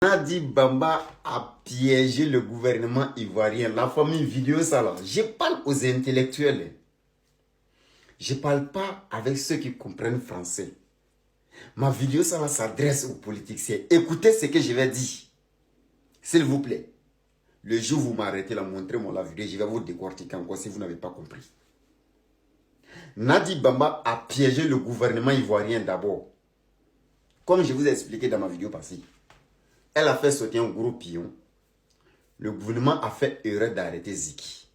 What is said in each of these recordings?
Nadi Bamba a piégé le gouvernement ivoirien. La famille vidéo, ça là. Je parle aux intellectuels. Je ne parle pas avec ceux qui comprennent français. Ma vidéo, ça là, s'adresse aux politiciens. Écoutez ce que je vais dire. S'il vous plaît. Le jour où vous m'arrêtez là, montrez-moi la vidéo. Je vais vous décortiquer encore si vous n'avez pas compris. Nadi Bamba a piégé le gouvernement ivoirien d'abord. Comme je vous ai expliqué dans ma vidéo passée. Elle a fait sauter un gros pion. Le gouvernement a fait erreur d'arrêter Ziki.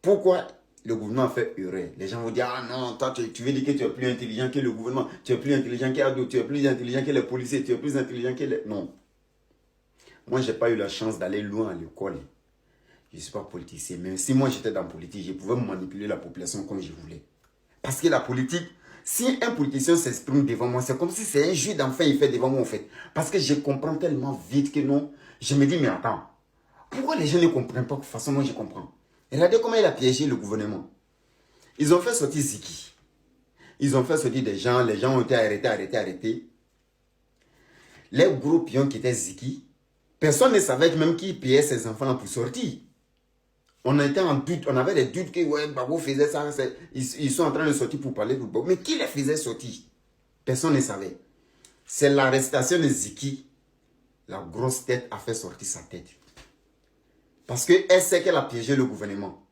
Pourquoi le gouvernement a fait erreur? Les gens vont dire, ah non, toi tu veux dire que tu es plus intelligent que le gouvernement, tu es plus intelligent qu'Ado, tu es plus intelligent que les policiers, tu es plus intelligent que les... Non. Moi, je n'ai pas eu la chance d'aller loin à l'école. Je ne suis pas politicien. Mais si moi j'étais dans la politique, je pouvais manipuler la population comme je voulais. Parce que la politique, si un politicien s'exprime devant moi, c'est comme si c'est un jeu d'enfant il fait devant moi en fait. Parce que je comprends tellement vite que non. Je me dis, mais attends, pourquoi les gens ne comprennent pas de toute façon moi je comprends. Regardez comment il a piégé le gouvernement. Ils ont fait sortir Ziki. Ils ont fait sortir des gens, les gens ont été arrêtés. Les gros pions qui étaient Ziki, personne ne savait même qui payait ses enfants pour sortir. On était en doute, on avait des doutes que ouais, Babo faisait ça. Ils sont en train de sortir pour parler de Babo. Mais qui les faisait sortir? Personne ne savait. C'est l'arrestation de Ziki. La grosse tête a fait sortir sa tête. Parce qu'elle sait qu'elle a piégé le gouvernement.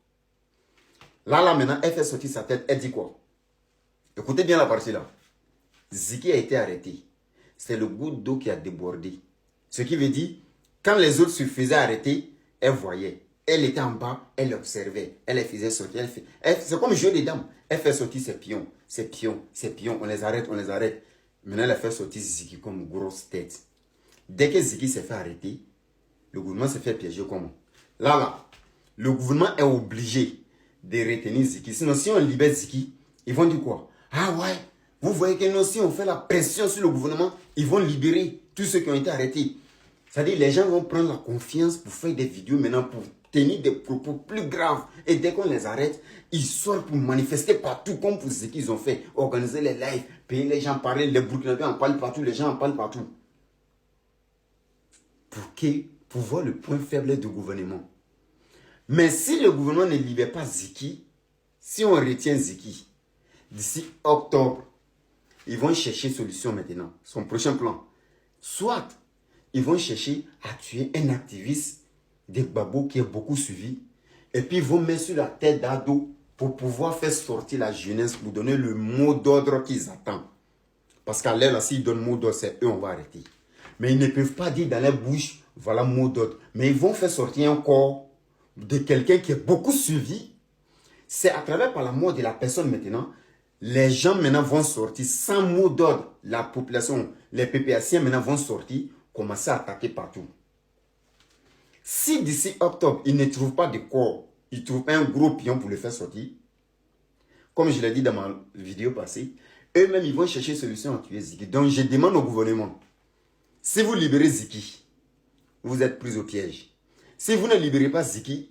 Là, maintenant, elle fait sortir sa tête. Elle dit quoi? Écoutez bien la partie là. Ziki a été arrêté. C'est le goutte d'eau qui a débordé. Ce qui veut dire, quand les autres se faisaient arrêter, elle voyait. Elle était en bas, elle observait, elle les faisait sortir. C'est comme jeu des dames. Elle fait sortir ses pions, on les arrête. Maintenant, elle a fait sortir Ziki comme grosse tête. Dès que Ziki s'est fait arrêter, le gouvernement s'est fait piéger comment? Là, le gouvernement est obligé de retenir Ziki. Sinon, si on libère Ziki, ils vont dire quoi? Ah ouais, vous voyez que nous, si on fait la pression sur le gouvernement, ils vont libérer tous ceux qui ont été arrêtés. C'est-à-dire, les gens vont prendre la confiance pour faire des vidéos maintenant pour tenir des propos plus graves. Et dès qu'on les arrête, ils sortent pour manifester partout, comme pour ce qu'ils ont fait. Organiser les lives, payer les gens, parler, les Burkinabés en parlent partout, les gens en parlent partout. Pour voir le point faible du gouvernement. Mais si le gouvernement ne libère pas Ziki, si on retient Ziki, d'ici octobre, ils vont chercher solution maintenant. Son prochain plan. Soit ils vont chercher à tuer un activiste de Babo qui est beaucoup suivi. Et puis ils vont mettre sur la tête d'Ado pour pouvoir faire sortir la jeunesse, pour donner le mot d'ordre qu'ils attendent. Parce qu'à l'air là, s'ils donnent le mot d'ordre, c'est eux, on va arrêter. Mais ils ne peuvent pas dire dans leur bouche, voilà le mot d'ordre. Mais ils vont faire sortir un corps de quelqu'un qui est beaucoup suivi. C'est à travers par la mort de la personne maintenant. Les gens maintenant vont sortir sans mot d'ordre. La population, les PPAciens maintenant vont sortir, commencer à attaquer partout. Si d'ici octobre, ils ne trouvent pas de corps, ils trouvent un gros pion pour le faire sortir, comme je l'ai dit dans ma vidéo passée, eux-mêmes, ils vont chercher solution à tuer Ziki. Donc, je demande au gouvernement, si vous libérez Ziki, vous êtes pris au piège. Si vous ne libérez pas Ziki,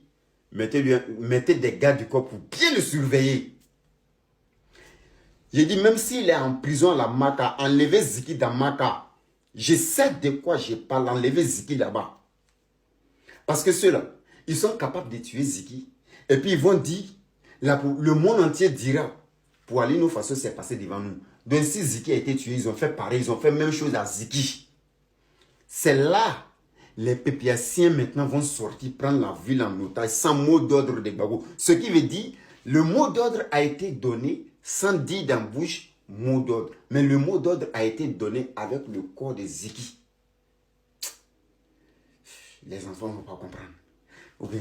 mettez des gardes du corps pour bien le surveiller. J'ai dit, même s'il est en prison à la Maka, enlevez Ziki dans Maka. Je sais de quoi je parle, enlevez Ziki là-bas. Parce que ceux-là, ils sont capables de tuer Ziki. Et puis ils vont dire, le monde entier dira, pour aller nous façon, c'est passé devant nous. Donc si Ziki a été tué, ils ont fait pareil, ils ont fait la même chose à Ziki. C'est là, les pépiaciens maintenant vont sortir, prendre la ville en otage, sans mot d'ordre de Babo. Ce qui veut dire, le mot d'ordre a été donné sans dire dans la bouche mot d'ordre. Mais le mot d'ordre a été donné avec le corps de Ziki. Les enfants ne vont pas comprendre. Ou bien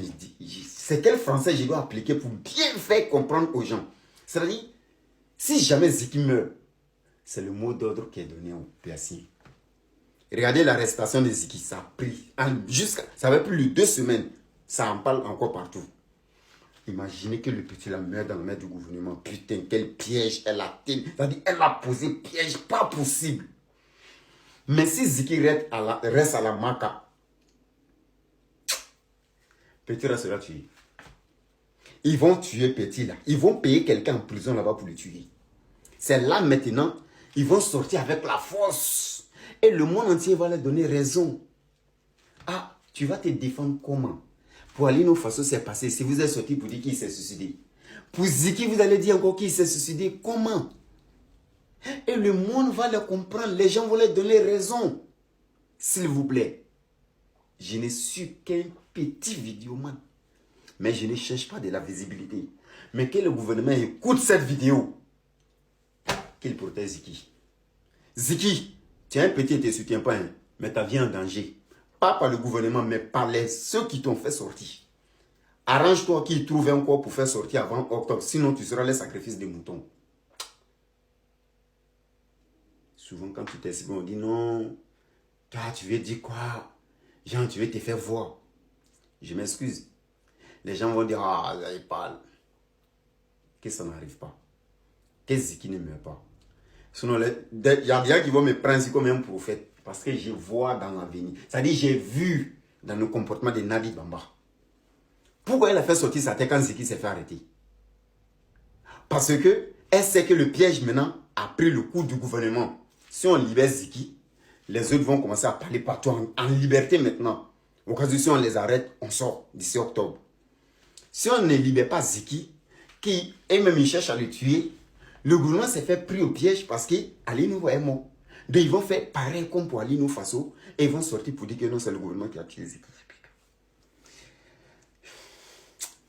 c'est quel français je dois appliquer pour bien faire comprendre aux gens? C'est-à-dire, si jamais Ziki meurt, c'est le mot d'ordre qui est donné au PAC. Regardez l'arrestation de Ziki, ça a pris, ça avait plus de 2 semaines, ça en parle encore partout. Imaginez que le petit la meurt dans la main du gouvernement. Putain, quel piège elle a tenu. C'est-à-dire, elle a posé piège, pas possible. Mais si Ziki reste à la Maka, Petit là sera tué. Ils vont tuer Petit là. Ils vont payer quelqu'un en prison là-bas pour le tuer. C'est là maintenant, ils vont sortir avec la force. Et le monde entier va leur donner raison. Tu vas te défendre comment? Pour Alino Faso, c'est passé. Si vous êtes sorti pour dire qu'il s'est suicidé. Pour Ziki, vous allez dire encore qu'il s'est suicidé. Comment? Et le monde va le comprendre. Les gens vont leur donner raison. S'il vous plaît. Je ne suis qu'un petit vidéoman. Mais je ne cherche pas de la visibilité. Mais que le gouvernement écoute cette vidéo. Qu'il protège Ziki. Ziki, tu es un petit et tu ne soutiens pas. Hein, mais ta vie est en danger. Pas par le gouvernement, mais par ceux qui t'ont fait sortir. Arrange-toi qu'ils trouvent un corps pour faire sortir avant octobre. Sinon, tu seras les sacrifices des moutons. Souvent, quand tu t'exprimes, on dit non. Toi, tu veux dire quoi? Jean, tu veux te faire voir. Je m'excuse. Les gens vont dire, ah, là, il parle. Que ça n'arrive pas. Que Ziki ne meurt pas. Sinon, il y a des gens qui vont me prendre ici comme un prophète. Parce que je vois dans l'avenir. C'est-à-dire, j'ai vu dans le comportement de Nadi Bamba. Pourquoi elle a fait sortir sa tête quand Ziki s'est fait arrêter? Parce que elle sait que le piège maintenant a pris le coup du gouvernement. Si on libère Ziki, les autres vont commencer à parler partout en liberté maintenant. Au cas où si on les arrête, on sort d'ici octobre. Si on ne libère pas Ziki, qui eux-mêmes ils cherchent à le tuer, le gouvernement s'est fait pris au piège parce qu'Alino est mort. Donc ils vont faire pareil comme pour Alino Faso et ils vont sortir pour dire que non, c'est le gouvernement qui a tué Ziki.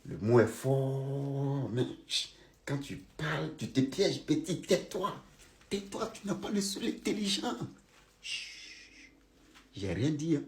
Le mot est fort, mais quand tu parles, tu te pièges, petit, tais-toi. Tais-toi, tu n'as pas le seul intelligent. J'ai rien dit. Hein.